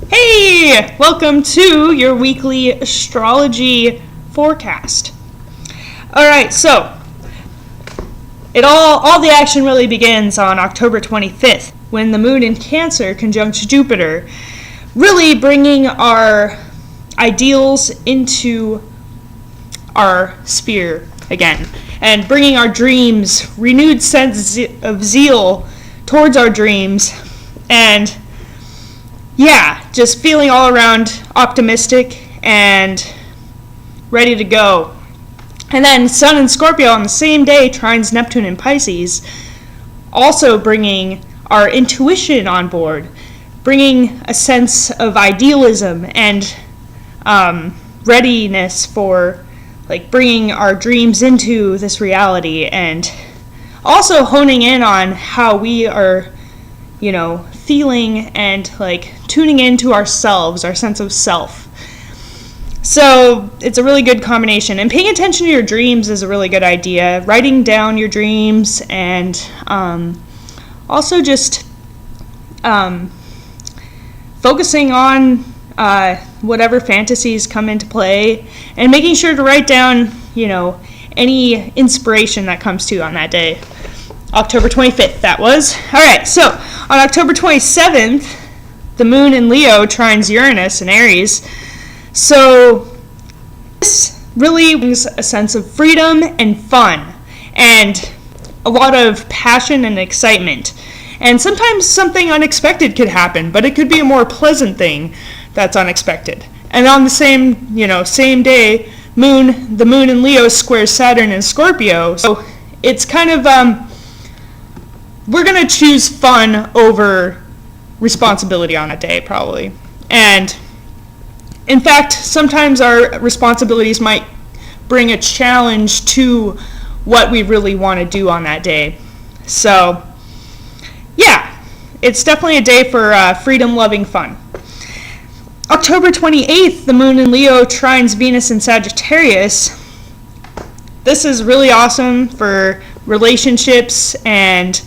Hey, welcome to your weekly astrology forecast. All right, so all the action really begins on October 25th when the moon in Cancer conjuncts Jupiter, really bringing our ideals into our sphere again and bringing our dreams, renewed sense of zeal towards our dreams, and just feeling all around optimistic and ready to go. And then Sun in Scorpio on the same day trines Neptune in Pisces, also bringing our intuition on board, bringing a sense of idealism and readiness for bringing our dreams into this reality, and also honing in on how we are feeling and tuning into ourselves, our sense of self. So it's a really good combination, and paying attention to your dreams is a really good idea. Writing down your dreams, and also just focusing on whatever fantasies come into play, and making sure to write down any inspiration that comes to you on that day. October 25th, that was. All right, so on October 27th, the moon in Leo trines Uranus in Aries. So this really brings a sense of freedom and fun and a lot of passion and excitement. And sometimes something unexpected could happen, but it could be a more pleasant thing that's unexpected. And on the same day, the moon in Leo squares Saturn in Scorpio. So it's kind of we're going to choose fun over responsibility on that day, probably. And in fact, sometimes our responsibilities might bring a challenge to what we really want to do on that day. So, it's definitely a day for freedom-loving fun. October 28th, the moon in Leo trines Venus in Sagittarius. This is really awesome for relationships and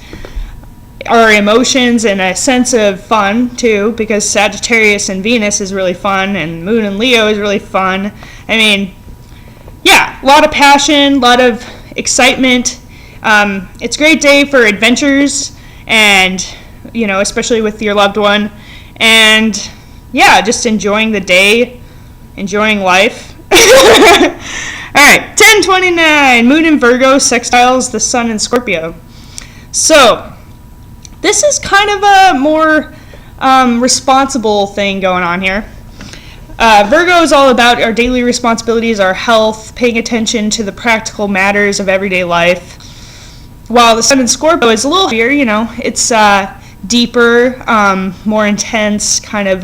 our emotions, and a sense of fun too, because Sagittarius and Venus is really fun, and Moon and Leo is really fun. I mean, a lot of passion, a lot of excitement. It's a great day for adventures, and especially with your loved one, and just enjoying the day, enjoying life. All right, 10:29, Moon in Virgo sextiles the Sun in Scorpio. So this is kind of a more responsible thing going on here. Virgo is all about our daily responsibilities, our health, paying attention to the practical matters of everyday life. While the Sun in Scorpio is a little heavier, it's deeper, more intense, kind of,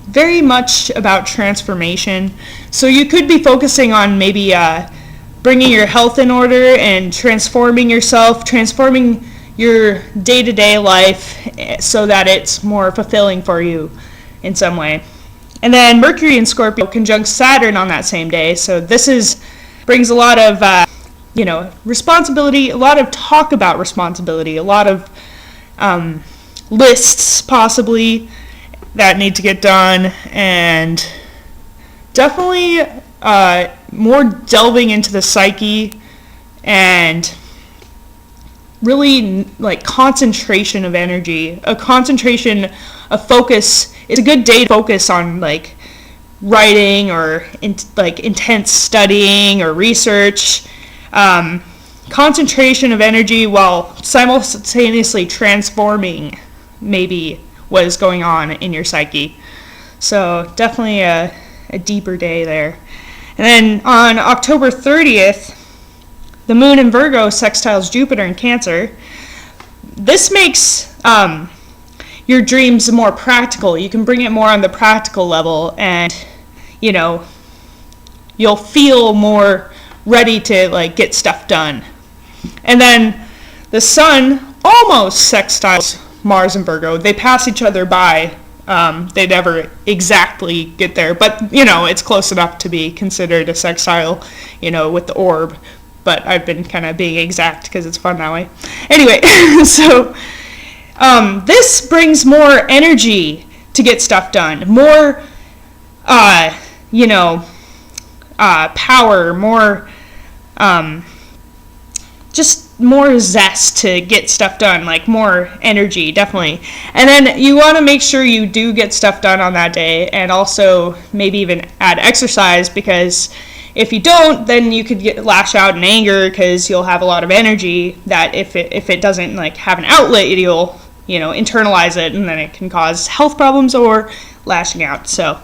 very much about transformation. So you could be focusing on maybe bringing your health in order and transforming yourself, transforming your day-to-day life so that it's more fulfilling for you in some way. And then Mercury in Scorpio conjuncts Saturn on that same day, so this brings a lot of responsibility, a lot of talk about responsibility, a lot of lists possibly that need to get done, and definitely more delving into the psyche and really concentration of energy, a concentration of focus. It's a good day to focus on writing or intense studying or research. Concentration of energy while simultaneously transforming maybe what is going on in your psyche. So definitely a deeper day there. And then on October 30th, the moon in Virgo sextiles Jupiter in Cancer. This makes your dreams more practical. You can bring it more on the practical level, and you'll feel more ready to get stuff done. And then the Sun almost sextiles Mars in Virgo. They pass each other by. They never exactly get there, but it's close enough to be considered a sextile, with the orb. But I've been kind of being exact because it's fun that way. Anyway, so This brings more energy to get stuff done, more, power, more, just more zest to get stuff done, like more energy, definitely. And then you want to make sure you do get stuff done on that day, and also maybe even add exercise, because if you don't, then you could lash out in anger because you'll have a lot of energy that if it doesn't like have an outlet, you'll internalize it, and then it can cause health problems or lashing out. So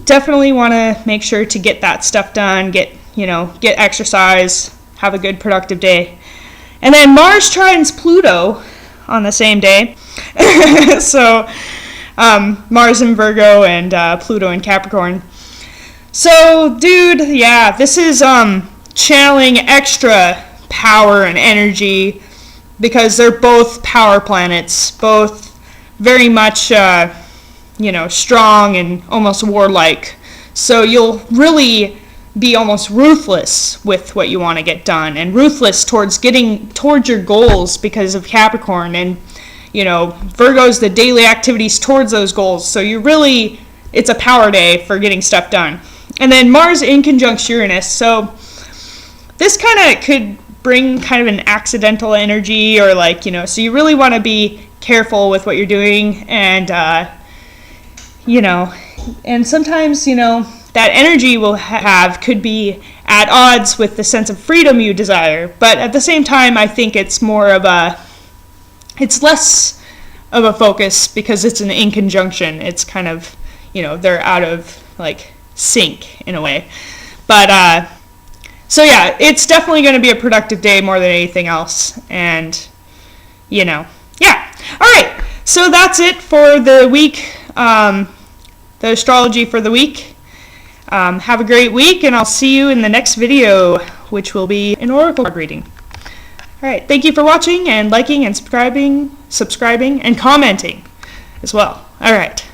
definitely want to make sure to get that stuff done, get exercise, have a good productive day. And then Mars trines Pluto on the same day. So Mars in Virgo and Pluto in Capricorn. So, dude, yeah, this is channeling extra power and energy, because they're both power planets, both very much, strong and almost warlike. So you'll really be almost ruthless with what you want to get done, and ruthless towards getting towards your goals because of Capricorn, and Virgo's the daily activities towards those goals. So it's a power day for getting stuff done. And then Mars in conjunct Uranus, so this kind of could bring kind of an accidental energy, or so you really want to be careful with what you're doing, and and sometimes that energy will could be at odds with the sense of freedom you desire. But at the same time, I think it's less of a focus because it's an in conjunction. It's kind of, they're out of sync in a way. But so yeah, it's definitely going to be a productive day more than anything else. And yeah. All right. So that's it for the week. The astrology for the week. Have a great week, and I'll see you in the next video, which will be an oracle card reading. All right, thank you for watching and liking and subscribing and commenting as well. All right.